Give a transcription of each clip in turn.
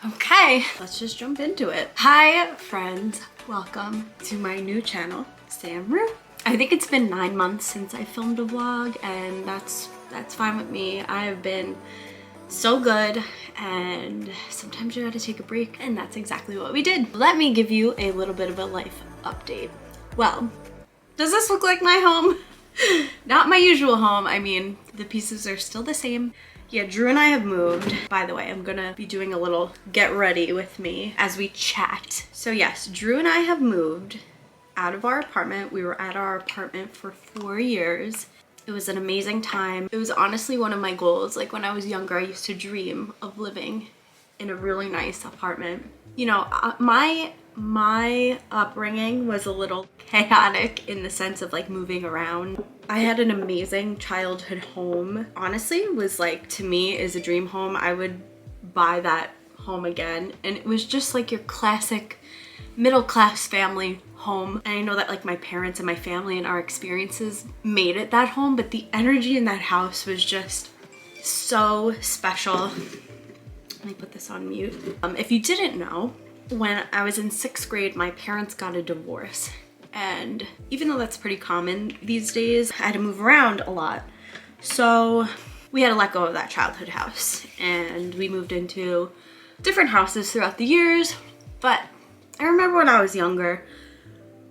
Okay, let's just jump into it. Hi friends, welcome to my new channel, Sam Rue. I think it's been 9 months since I filmed a vlog, and that's fine with me. I have been so good, and sometimes you gotta take a break, and that's exactly what we did. Let me give you a little bit of a life update. Well, does this look like my home? Not my usual home. I mean, the pieces are still the same. Yeah, Drew and I have moved. By the way, I'm gonna be doing a little get ready with me as we chat. So yes, Drew and I have moved out of our apartment. We were at our apartment for 4 years. It was an amazing time. It was honestly one of my goals. Like when I was younger, I used to dream of living in a really nice apartment. You know, my upbringing was a little chaotic in the sense of like moving around. I had an amazing childhood home. Honestly, it was like, to me, is a dream home. I would buy that home again. And it was just like your classic middle-class family home. And I know that like my parents and my family and our experiences made it that home, but the energy in that house was just so special. Let me put this on mute. If you didn't know, when I was in 6th grade, my parents got a divorce. And even though that's pretty common these days, I had to move around a lot. So we had to let go of that childhood house, and we moved into different houses throughout the years. But I remember when I was younger,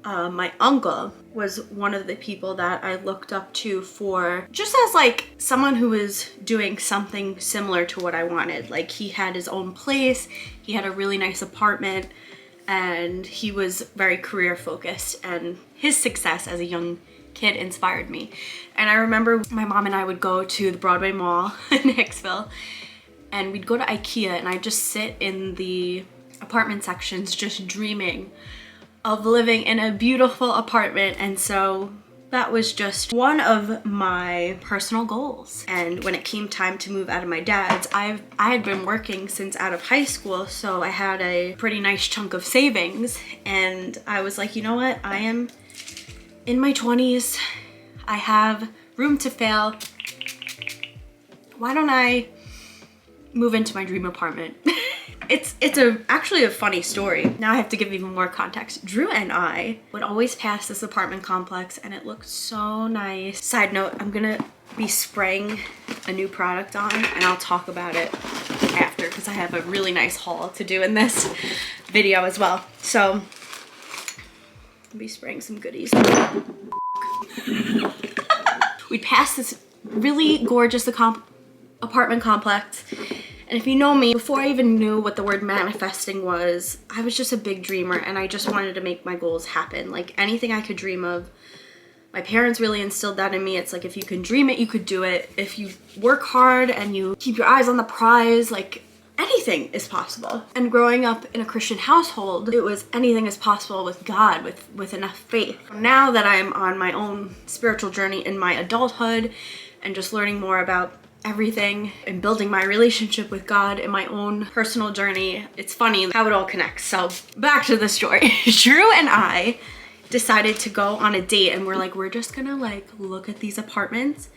my uncle was one of the people that I looked up to for just as like someone who was doing something similar to what I wanted. Like he had his own place, he had a really nice apartment, and he was very career focused, and his success as a young kid inspired me. And I remember my mom and I would go to the Broadway Mall in Hicksville, and we'd go to IKEA, and I'd just sit in the apartment sections just dreaming of living in a beautiful apartment. And so that was just one of my personal goals. And when it came time to move out of my dad's, I had been working since out of high school, so I had a pretty nice chunk of savings, and I was like, you know what, I am in my 20s, I have room to fail, why don't I move into my dream apartment? It's actually a funny story. Now I have to give even more context. Drew and I would always pass this apartment complex, and it looked so nice. Side note, I'm gonna be spraying a new product on, and I'll talk about it after because I have a really nice haul to do in this video as well. So I'll be spraying some goodies. We'd pass this really gorgeous apartment complex. And if you know me, before I even knew what the word manifesting was, I was just a big dreamer, and I just wanted to make my goals happen. Like anything I could dream of. My parents really instilled that in me. It's like if you can dream it, you could do it. If you work hard and you keep your eyes on the prize, like anything is possible. And growing up in a Christian household, it was anything is possible with God, with enough faith. Now that I'm on my own spiritual journey in my adulthood and just learning more about everything and building my relationship with God in my own personal journey, it's funny how it all connects. So back to the story. Drew and I decided to go on a date, and we're like, we're just gonna like look at these apartments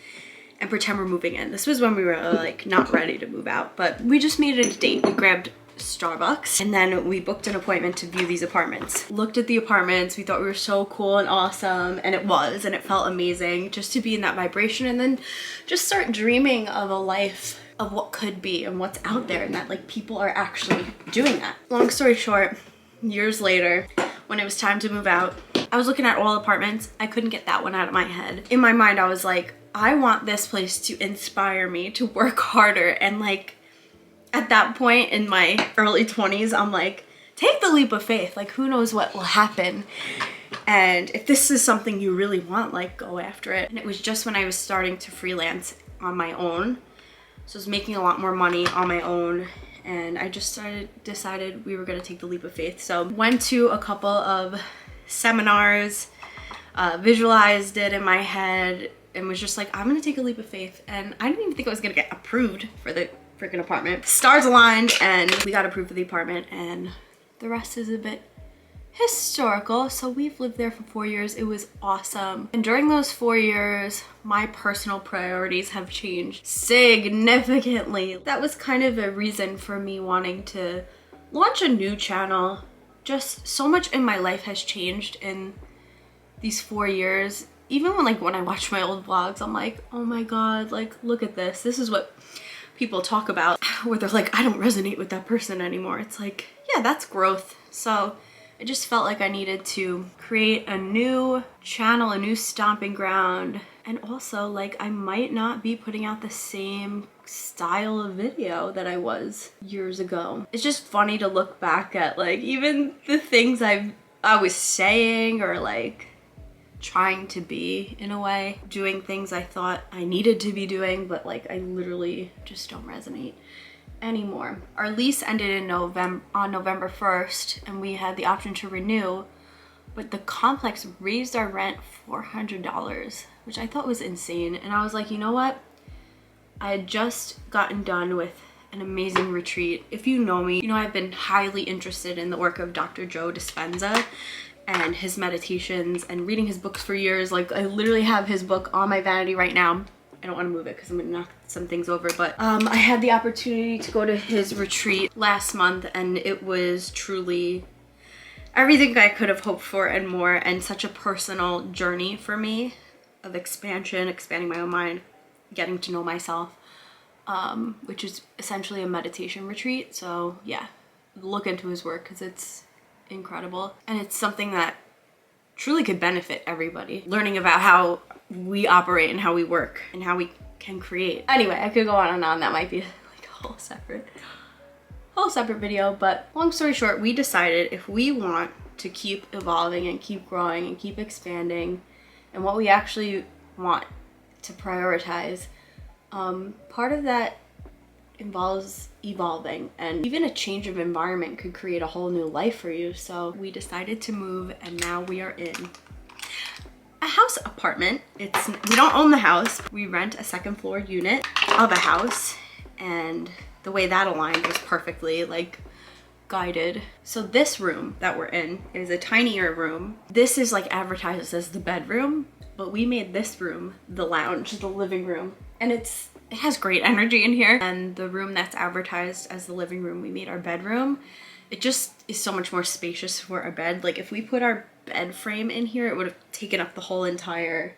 and pretend we're moving in. This was when we were like not ready to move out, but we just made it a date. We grabbed Starbucks, and then we booked an appointment to view these apartments. Looked at the apartments, we thought we were so cool and awesome, and it was, and it felt amazing just to be in that vibration, and then just start dreaming of a life of what could be and what's out there, and that like people are actually doing that. Long story short, years later, when it was time to move out, I was looking at all apartments. I couldn't get that one out of my head. In my mind, I was like, I want this place to inspire me to work harder. And like at that point in my early 20s, I'm like, take the leap of faith. Like who knows what will happen. And if this is something you really want, like go after it. And it was just when I was starting to freelance on my own. So I was making a lot more money on my own. And I just decided we were gonna take the leap of faith. So went to a couple of seminars, visualized it in my head, and was just like, I'm gonna take a leap of faith. And I didn't even think I was gonna get approved for the freaking apartment. Stars aligned, and we got approved for the apartment, and the rest is a bit historical. So we've lived there for 4 years. It was awesome. And during those 4 years, my personal priorities have changed significantly. That was kind of a reason for me wanting to launch a new channel. Just so much in my life has changed in these 4 years. Even when I watch my old vlogs, I'm like, oh my god, like look at this. This is what people talk about, where they're like, I don't resonate with that person anymore. It's like, yeah, that's growth. So I just felt like I needed to create a new channel, a new stomping ground. And also, like, I might not be putting out the same style of video that I was years ago. It's just funny to look back at, like, even the things I was saying or like trying to be, in a way, doing things I thought I needed to be doing, but like I literally just don't resonate anymore. Our lease ended on November 1st, and we had the option to renew, but the complex raised our rent $400, which I thought was insane. And I was like, you know what? I had just gotten done with an amazing retreat. If you know me, you know I've been highly interested in the work of Dr. Joe Dispenza and his meditations and reading his books for years. Like, I literally have his book on my vanity right now. I don't want to move it because I'm gonna knock some things over, but I had the opportunity to go to his retreat last month, and it was truly everything I could have hoped for and more, and such a personal journey for me of expansion, expanding my own mind, getting to know myself, which is essentially a meditation retreat. So yeah, look into his work because it's incredible, and it's something that truly could benefit everybody. Learning about how we operate and how we work and how we can create. Anyway, I could go on and on. That might be like a whole separate video, but long story short, we decided if we want to keep evolving and keep growing and keep expanding and what we actually want to prioritize, part of that involves evolving, and even a change of environment could create a whole new life for you. So we decided to move, and now we are in a house apartment. We don't own the house. We rent a second floor unit of a house, and the way that aligned was perfectly like guided. So this room that we're in is a tinier room. This is like advertised as the bedroom, but we made this room the lounge, the living room, and it has great energy in here. And the room that's advertised as the living room, we made our bedroom. It just is so much more spacious for a bed. Like if we put our bed frame in here, it would have taken up the whole entire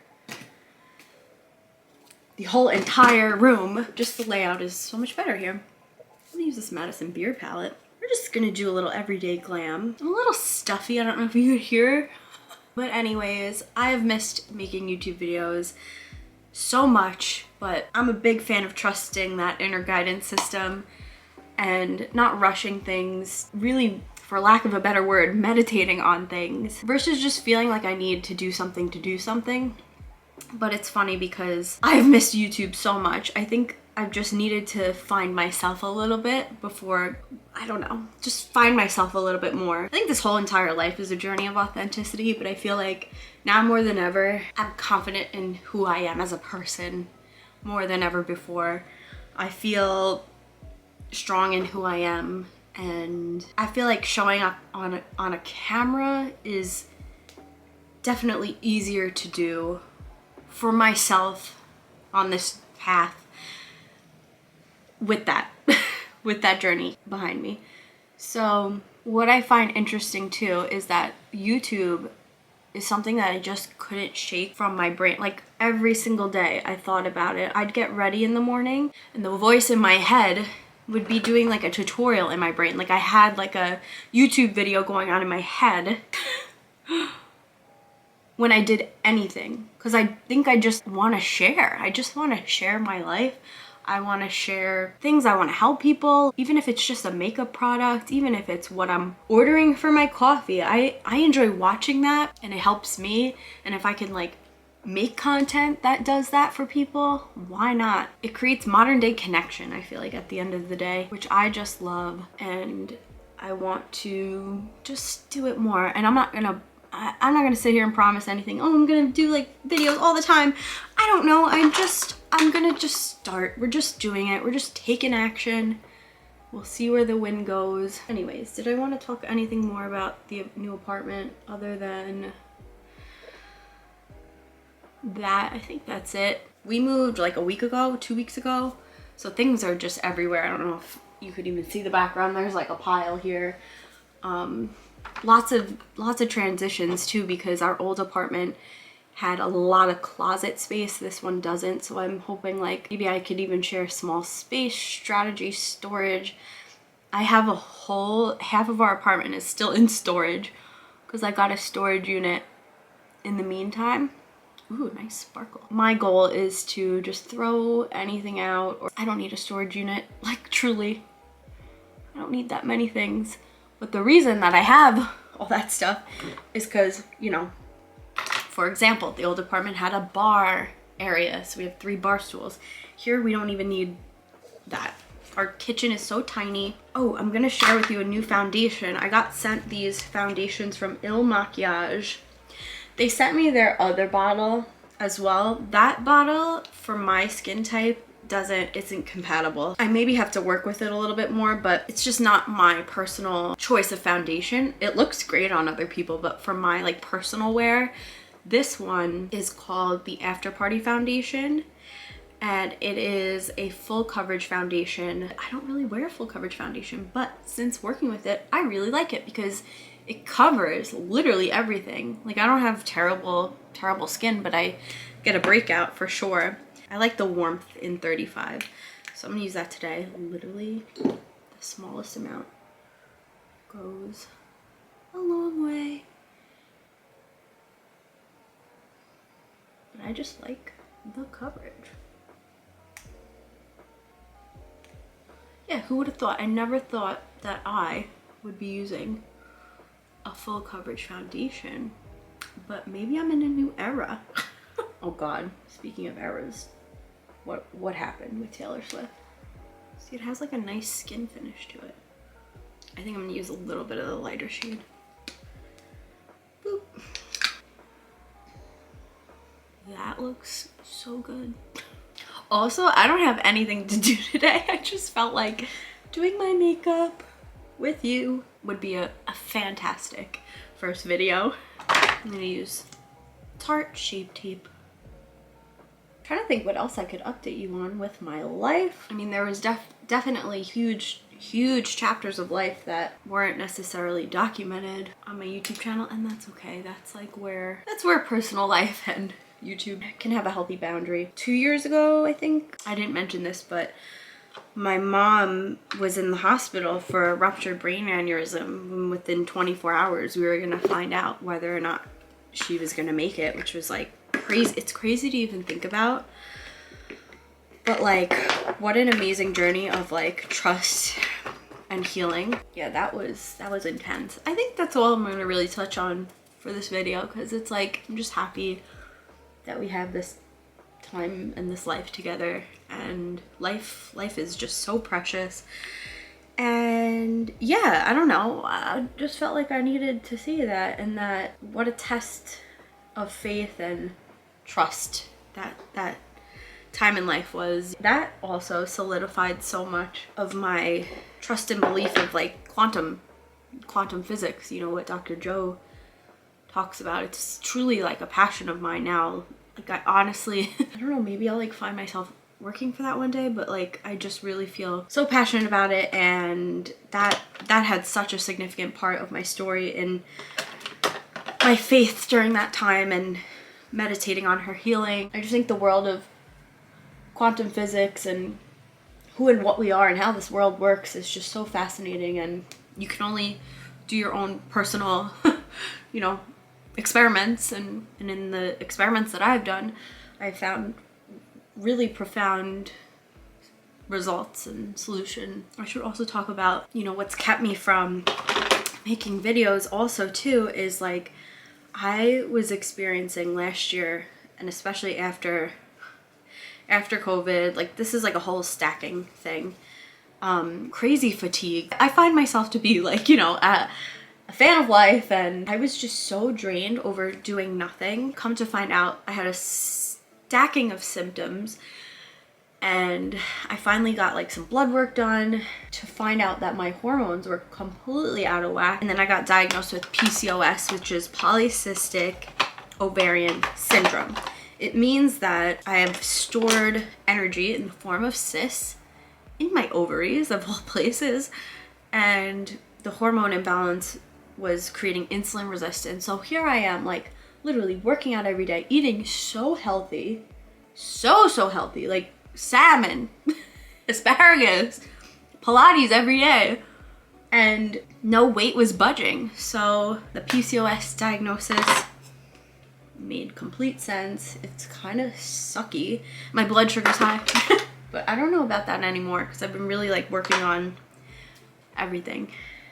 room. Just the layout is so much better here. I'm gonna use this Madison beer palette. We're just gonna do a little everyday glam. I'm a little stuffy, I don't know if you could hear. But anyways, I have missed making YouTube videos so much, but I'm a big fan of trusting that inner guidance system and not rushing things, really, for lack of a better word, meditating on things versus just feeling like I need to do something to do something. But it's funny because I've missed YouTube so much. I think I've just needed to find myself a little bit before, I don't know, just find myself a little bit more. I think this whole entire life is a journey of authenticity, but I feel like now more than ever, I'm confident in who I am as a person more than ever before. I feel strong in who I am, and I feel like showing up on a camera is definitely easier to do for myself on this path with that with that journey behind me. So what I find interesting too is that YouTube is something that I just couldn't shake from my brain. Like every single day I thought about it. I'd get ready in the morning and the voice in my head would be doing like a tutorial in my brain. Like I had like a YouTube video going on in my head when I did anything, because I think I just want to share. I just want to share my life. I want to share things. I want to help people, even if it's just a makeup product, even if it's what I'm ordering for my coffee. I enjoy watching that, and it helps me. And if I can like make content that does that for people, why not? It creates modern day connection, I feel like, at the end of the day, which I just love, and I want to just do it more. And I'm not gonna sit here and promise anything. Oh, I'm gonna do like videos all the time. I don't know. I'm gonna just start. We're just doing it. We're just taking action. We'll see where the wind goes. Anyways, did I want to talk anything more about the new apartment other than that? I think that's it. We moved like a week ago, 2 weeks ago. So things are just everywhere. I don't know if You could even see the background. There's like a pile here. Lots of transitions too, because our old apartment had a lot of closet space. This one doesn't. So I'm hoping like maybe I could even share small space, strategy, storage. I have a whole, half of our apartment is still in storage because I got a storage unit in the meantime. Ooh, nice sparkle. My goal is to just throw anything out, or I don't need a storage unit, like truly. I don't need that many things. But the reason that I have all that stuff is because, you know, for example, the old apartment had a bar area, so we have 3 bar stools. Here we don't even need that. Our kitchen is so tiny. Oh, I'm gonna share with you a new foundation. I got sent these foundations from Il Makiage. They sent me their other bottle as well. That bottle for my skin type isn't compatible. I maybe have to work with it a little bit more, but it's just not my personal choice of foundation. It looks great on other people, but for my like personal wear, this one is called the After Party Foundation, and it is a full coverage foundation. I don't really wear full coverage foundation, but since working with it, I really like it because it covers literally everything. Like I don't have terrible skin, but I get a breakout for sure. I like the warmth in 35. So I'm gonna use that today. Literally the smallest amount goes a long way. But I just like the coverage. Yeah, who would have thought? I never thought that I would be using a full coverage foundation, but maybe I'm in a new era. Oh God, speaking of eras, what happened with Taylor Swift? See, it has like a nice skin finish to it. I think I'm gonna use a little bit of the lighter shade. Boop. That looks so good. Also, I don't have anything to do today. I just felt like doing my makeup with you would be a fantastic first video. I'm gonna use Tarte Shape Tape. I'm trying to think what else I could update you on with my life. I mean, there was definitely huge chapters of life that weren't necessarily documented on my YouTube channel, and that's okay. That's where personal life and YouTube can have a healthy boundary. 2 years ago, I think, I didn't mention this, but my mom was in the hospital for a ruptured brain aneurysm, and within 24 hours we were gonna find out whether or not she was gonna make it, which was like crazy. It's crazy to even think about, but like what an amazing journey of like trust and healing. Yeah, that was intense. I think that's all I'm gonna really touch on for this video, because it's like I'm just happy that we have this time and this life together, and life is just so precious. And yeah, I don't know, I just felt like I needed to see that, and that what a test of faith and trust that time in life was. That also solidified so much of my trust and belief of like quantum physics, you know, what Dr. Joe talks about. It's truly like a passion of mine now. Like I honestly, I don't know, maybe I'll like find myself working for that one day, but like I just really feel so passionate about it, and that had such a significant part of my story and my faith during that time, and meditating on her healing. I just think the world of quantum physics and who and what we are and how this world works is just so fascinating, and you can only do your own personal you know, experiments, and in the experiments that I've done, I've found really profound results and solution. I should also talk about, you know, what's kept me from making videos also too, is like I was experiencing last year, and especially after COVID, like this is like a whole stacking thing, crazy fatigue. I find myself to be like, you know, a fan of life, and I was just so drained over doing nothing. Come to find out, I had a stacking of symptoms, and I finally got like some blood work done to find out that my hormones were completely out of whack. And then I got diagnosed with PCOS, which is polycystic ovarian syndrome. It means that I have stored energy in the form of cysts in my ovaries of all places, and the hormone imbalance was creating insulin resistance. So here I am, like literally working out every day, eating so healthy, so healthy, like salmon, asparagus, Pilates every day, and no weight was budging. So the PCOS diagnosis made complete sense. It's kind of sucky. My blood sugar's high, but I don't know about that anymore because I've been really like working on everything.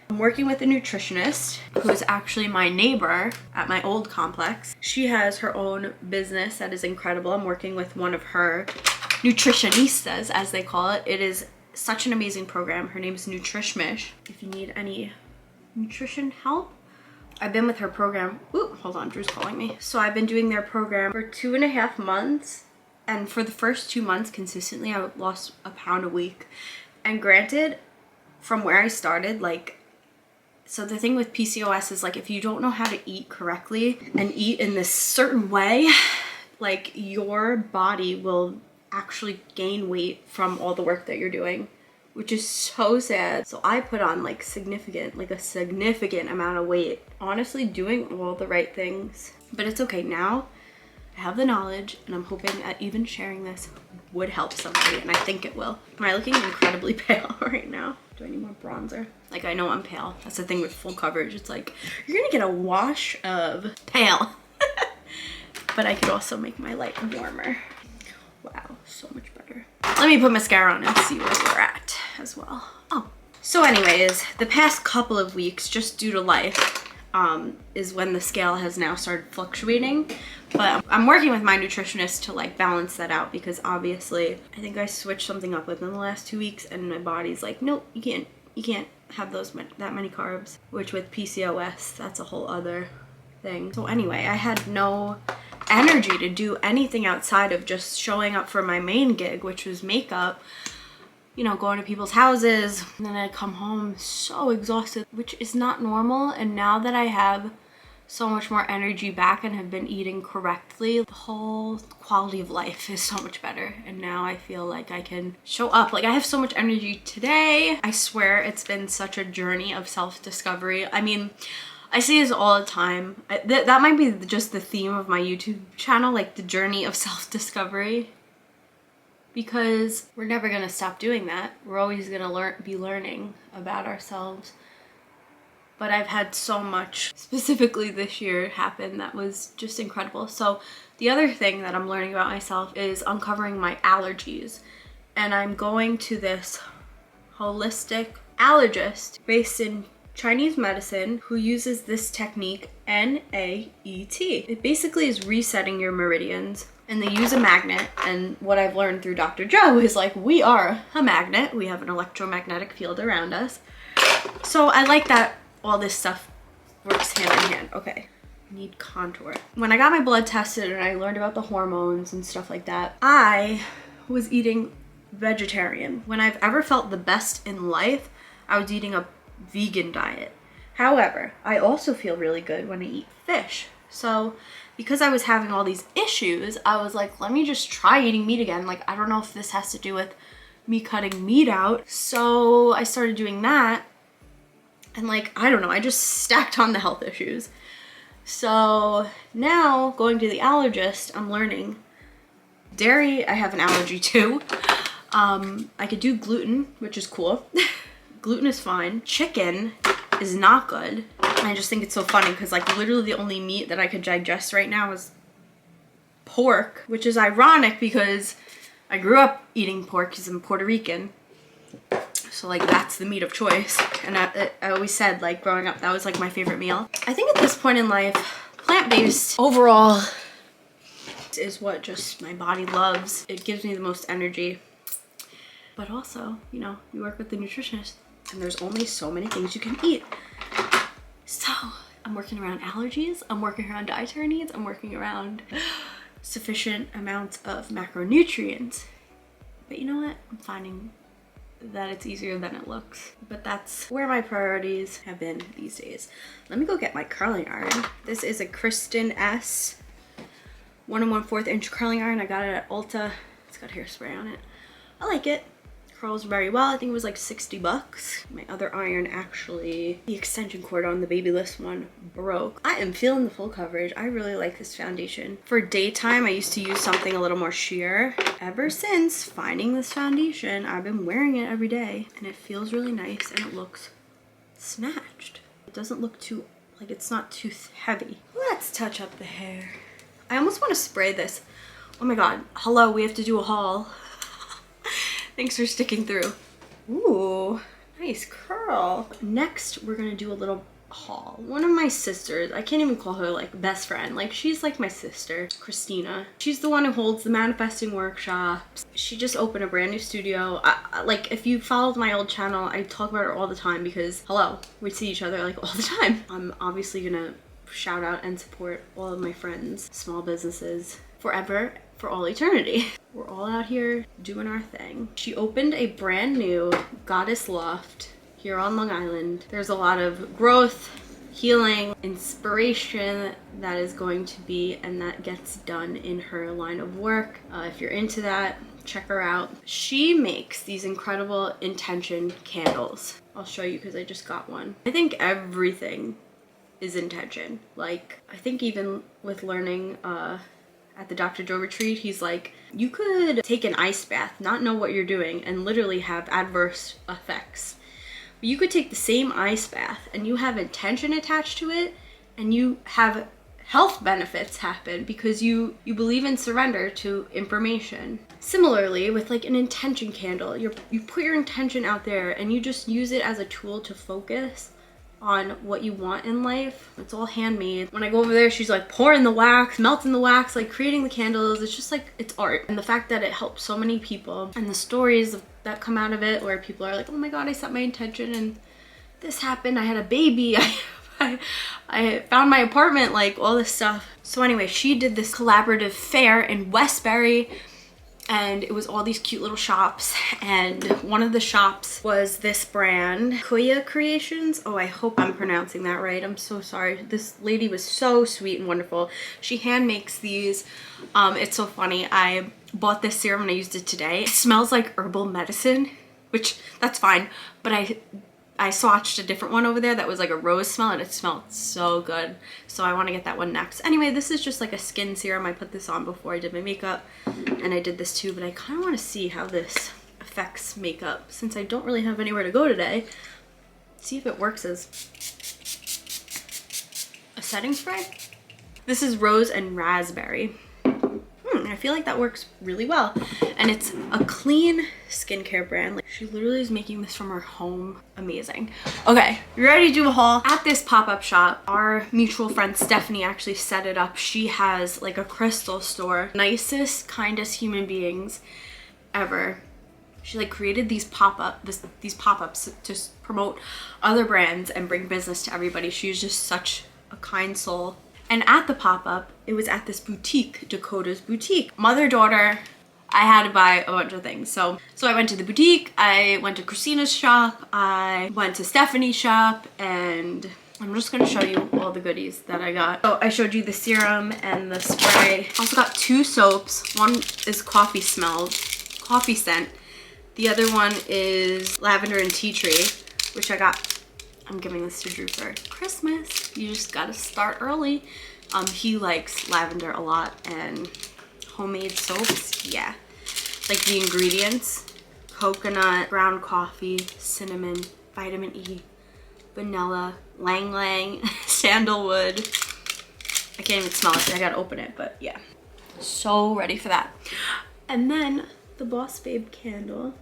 I'm working with a nutritionist who is actually my neighbor at my old complex. She has her own business that is incredible. I'm working with one of her nutritionistas, as they call it. It is such an amazing program. Her name is Nutrishmish. If you need any nutrition help, I've been with her program. Ooh, hold on, Drew's calling me. So I've been doing their program for 2.5 months. And for the first 2 months consistently, I lost a pound a week. And granted, from where I started, like, so the thing with PCOS is like, if you don't know how to eat correctly and eat in this certain way, like your body will actually gain weight from all the work that you're doing, which is so sad. So I put on like a significant amount of weight, honestly doing all the right things. But it's okay now. I have the knowledge, and I'm hoping that even sharing this would help somebody, and I think it will. Am I looking incredibly pale right now? Do I need more bronzer? Like, I know I'm pale. That's the thing with full coverage. It's like, you're gonna get a wash of pale. But I could also make my light warmer. Wow, so much better. Let me put mascara on and see where we're at as well. Oh, so anyways, the past couple of weeks, just due to life, is when the scale has now started fluctuating. But I'm working with my nutritionist to like balance that out, because obviously I think I switched something up within the last 2 weeks, and my body's like, nope, you can't have that many carbs, which with PCOS, that's a whole other thing. So anyway, I had no energy to do anything outside of just showing up for my main gig, which was makeup, you know, going to people's houses, and then I'd come home so exhausted, which is not normal. And now that I have so much more energy back and have been eating correctly, the whole quality of life is so much better. And now I feel like I can show up. Like, I have so much energy today. I swear it's been such a journey of self-discovery. I mean, I see this all the time. That might be just the theme of my YouTube channel, like the journey of self-discovery. Because we're never gonna stop doing that. We're always gonna be learning about ourselves. But I've had so much, specifically this year, happen that was just incredible. So the other thing that I'm learning about myself is uncovering my allergies. And I'm going to this holistic allergist based in Chinese medicine who uses this technique, NAET. It basically is resetting your meridians. And they use a magnet, and what I've learned through Dr. Joe is like, we are a magnet. We have an electromagnetic field around us. So I like that all this stuff works hand in hand. Okay, I need contour. When I got my blood tested and I learned about the hormones and stuff like that, I was eating vegetarian. When I've ever felt the best in life, I was eating a vegan diet. However, I also feel really good when I eat fish. So because I was having all these issues, I was like, let me just try eating meat again. Like, I don't know if this has to do with me cutting meat out. So I started doing that. And like, I don't know, I just stacked on the health issues. So now going to the allergist, I'm learning dairy, I have an allergy to. I could do gluten, which is cool. Gluten is fine. Chicken is not good. I just think it's so funny because like literally the only meat that I could digest right now is pork, which is ironic because I grew up eating pork because I'm Puerto Rican. So like that's the meat of choice. And I always said like growing up, that was like my favorite meal. I think at this point in life, plant-based overall is what just my body loves. It gives me the most energy. But also, you know, you work with the nutritionist and there's only so many things you can eat. So I'm working around allergies, I'm working around dietary needs, I'm working around sufficient amounts of macronutrients. But you know what? I'm finding that it's easier than it looks. But that's where my priorities have been these days. Let me go get my curling iron. This is a Kristen S 1 1/4 inch curling iron. I got it at Ulta. It's got hairspray on it. I like it. curls very well. I think it was like 60 bucks. My other iron, actually, the extension cord on the Babyliss one broke. I am feeling the full coverage. I really like this foundation. For daytime, I used to use something a little more sheer. Ever since finding this foundation, I've been wearing it every day and it feels really nice and it looks snatched. It doesn't look too, like it's not too heavy. Let's touch up the hair. I almost want to spray this. Oh my god. Hello, we have to do a haul. Thanks for sticking through. Ooh, nice curl. Next, we're gonna do a little haul. One of my sisters, I can't even call her like best friend, like she's like my sister, Christina. She's the one who holds the manifesting workshops. She just opened a brand new studio. Like if you followed my old channel, I talk about her all the time because hello, we see each other like all the time. I'm obviously gonna shout out and support all of my friends, small businesses, forever, for all eternity. We're all out here doing our thing. She opened a brand new goddess loft here on Long Island. There's a lot of growth, healing, inspiration that is going to be, and that gets done in her line of work. If you're into that, check her out. She makes these incredible intention candles. I'll show you because I just got one. I think everything is intention. Like, I think even with learning at the Dr. Joe retreat, he's like, you could take an ice bath, not know what you're doing, and literally have adverse effects. But you could take the same ice bath and you have intention attached to it and you have health benefits happen because you believe in surrender to information. Similarly, with like an intention candle, you put your intention out there and you just use it as a tool to focus on what you want in life. It's all handmade. When I go over there, she's like pouring the wax, melting the wax, like creating the candles. It's just like, it's art. And the fact that it helps so many people and the stories that come out of it where people are like, oh my god, I set my intention and this happened, I had a baby, I found my apartment, like all this stuff. So anyway, she did this collaborative fair in Westbury and it was all these cute little shops, and one of the shops was this brand, Kuya Creations. Oh, I hope I'm pronouncing that right. I'm so sorry. This lady was so sweet and wonderful. She hand makes these. It's so funny. I bought this serum and I used it today. It smells like herbal medicine, which that's fine, but I swatched a different one over there that was like a rose smell and it smelled so good. So I want to get that one next. Anyway, this is just like a skin serum. I put this on before I did my makeup and I did this too, but I kind of want to see how this affects makeup since I don't really have anywhere to go today. See if it works as a setting spray. This is rose and raspberry. I feel like that works really well. And it's a clean skincare brand. Like, she literally is making this from her home. Amazing. Okay, you ready to do a haul? At this pop-up shop, our mutual friend Stephanie actually set it up. She has like a crystal store. Nicest, kindest human beings ever. She like created these pop-ups to promote other brands and bring business to everybody. She's just such a kind soul. And at the pop-up, it was at this boutique, Dakota's Boutique. Mother-daughter, I had to buy a bunch of things. So I went to the boutique, I went to Christina's shop, I went to Stephanie's shop, and I'm just gonna show you all the goodies that I got. So I showed you the serum and the spray. I also got 2 soaps. One is coffee scent. The other one is lavender and tea tree, which I got. I'm giving this to Drew for Christmas. You just gotta start early. He likes lavender a lot and homemade soaps. Yeah. Like the ingredients: coconut, ground coffee, cinnamon, vitamin E, vanilla, lang lang, sandalwood. I can't even smell it. I gotta open it, but yeah. So ready for that. And then the Boss Babe candle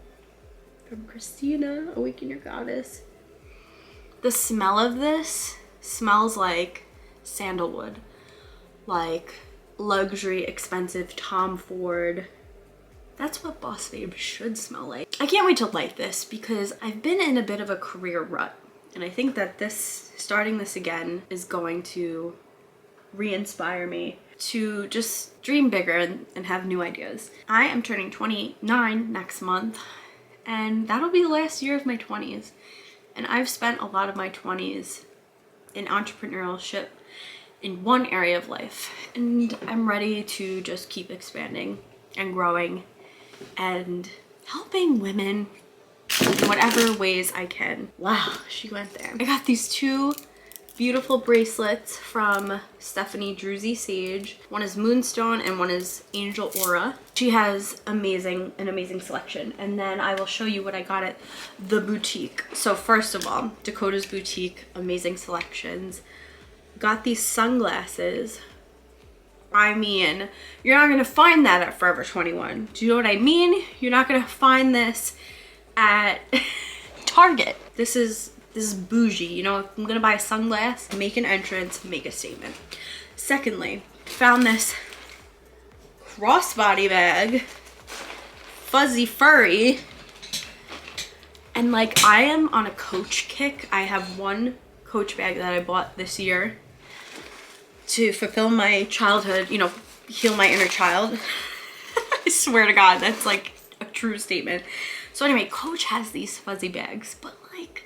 from Christina, Awaken Your Goddess. The smell of this smells like sandalwood, like luxury, expensive Tom Ford. That's what Boss Babe should smell like. I can't wait to light this because I've been in a bit of a career rut, and I think that starting this again is going to re-inspire me to just dream bigger and have new ideas. I am turning 29 next month, and that'll be the last year of my 20s. And I've spent a lot of my 20s in entrepreneurship in one area of life. And I'm ready to just keep expanding and growing and helping women in whatever ways I can. Wow, she went there. I got these two beautiful bracelets from Stephanie Druzy Sage. One is Moonstone and one is Angel Aura. She has an amazing selection. And then I will show you what I got at the boutique. So first of all, Dakota's Boutique, amazing selections. Got these sunglasses. I mean, you're not gonna find that at Forever 21. Do you know what I mean? You're not gonna find this at Target. This is bougie. You know, if I'm gonna buy a sunglass, make an entrance, make a statement. Secondly, found this crossbody bag, fuzzy furry, and like I am on a Coach kick. I have one Coach bag that I bought this year to fulfill my childhood, you know, heal my inner child. I swear to God, that's like a true statement. So anyway, Coach has these fuzzy bags, but like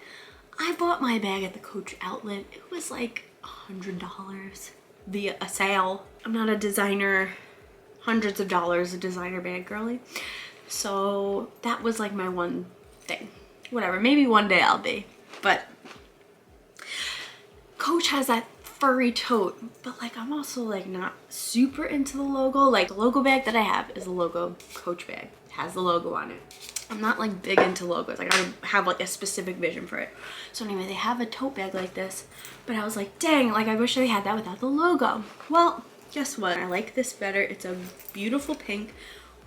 I bought my bag at the Coach outlet. It was like $100 via a sale. I'm not a designer, hundreds of dollars a designer bag girly. So that was like my one thing. Whatever, maybe one day I'll be, but Coach has that furry tote, but like I'm also like not super into the logo. Like the logo bag that I have is a logo Coach bag. It has the logo on it. I'm not like big into logos. Like I have like a specific vision for it. So anyway, they have a tote bag like this, but I was like, dang, like I wish they had that without the logo. Well, guess what? I like this better. It's a beautiful pink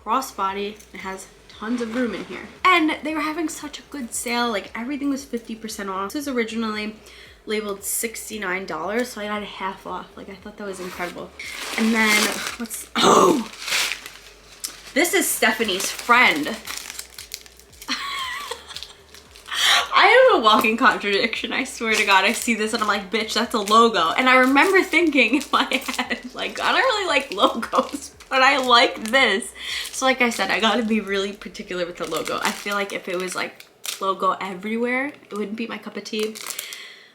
crossbody. It has tons of room in here. And they were having such a good sale. Like everything was 50% off. This was originally labeled $69, so I got it half off. Like I thought that was incredible. And then oh, this is Stephanie's friend. I am a walking contradiction. I swear to God, I see this and I'm like, bitch, that's a logo. And I remember thinking in my head, like, I don't really like logos, but I like this. So like I said, I gotta be really particular with the logo. I feel like if it was like logo everywhere, it wouldn't be my cup of tea.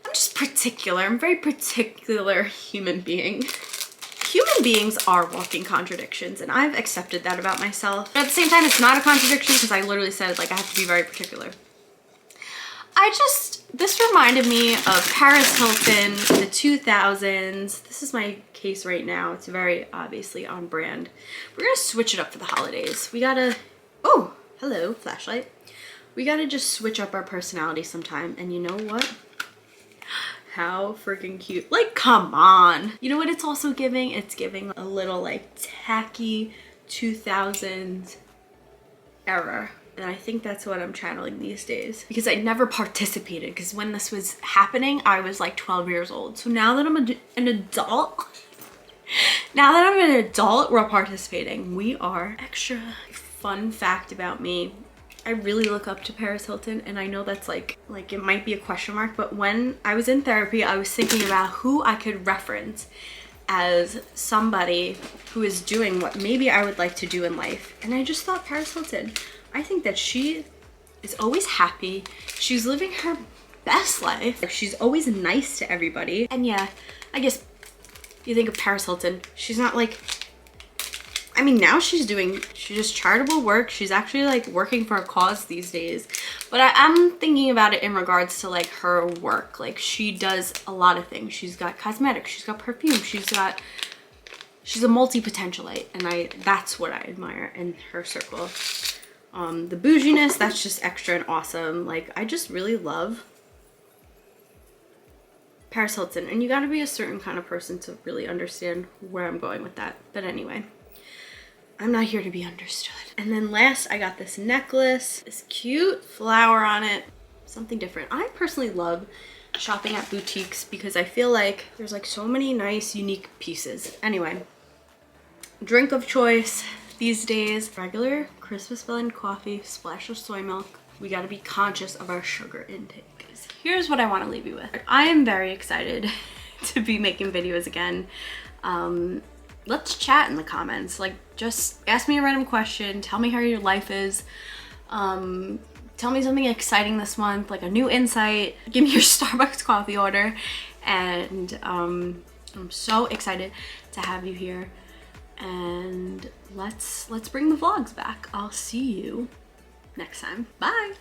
I'm just particular. I'm a very particular human being. Human beings are walking contradictions, and I've accepted that about myself. But at the same time, it's not a contradiction because I literally said like I have to be very particular. This reminded me of Paris Hilton, the 2000s. This is my case right now. It's very obviously on brand. We're gonna switch it up for the holidays. We gotta, oh, hello, flashlight. We gotta just switch up our personality sometime. And you know what? How freaking cute. Like, come on. You know what it's also giving? It's giving a little like tacky 2000s era. And I think that's what I'm channeling these days, because I never participated, because when this was happening, I was like 12 years old. So now that I'm an adult, we're participating. We are. Extra fun fact about me, I really look up to Paris Hilton, and I know that's like it might be a question mark, but when I was in therapy, I was thinking about who I could reference as somebody who is doing what maybe I would like to do in life. And I just thought Paris Hilton. I think that she is always happy. She's living her best life. Like, she's always nice to everybody. And yeah, I guess you think of Paris Hilton, she's not like, I mean, now she's just charitable work. She's actually like working for a cause these days. But I'm thinking about it in regards to like her work. Like she does a lot of things. She's got cosmetics, she's got perfume, she's a multi-potentialite. And that's what I admire in her circle. The bouginess, that's just extra and awesome. Like, I just really love Paris Hilton. And you gotta be a certain kind of person to really understand where I'm going with that. But anyway, I'm not here to be understood. And then last, I got this necklace, this cute flower on it, something different. I personally love shopping at boutiques because I feel like there's like so many nice, unique pieces. Anyway, drink of choice these days, regular Christmas blend coffee, splash of soy milk. We gotta be conscious of our sugar intake. Here's what I wanna leave you with. I am very excited to be making videos again. Let's chat in the comments. Like, just ask me a random question. Tell me how your life is. Tell me something exciting this month, like a new insight. Give me your Starbucks coffee order. And I'm so excited to have you here. And let's bring the vlogs back. I'll see you next time. Bye.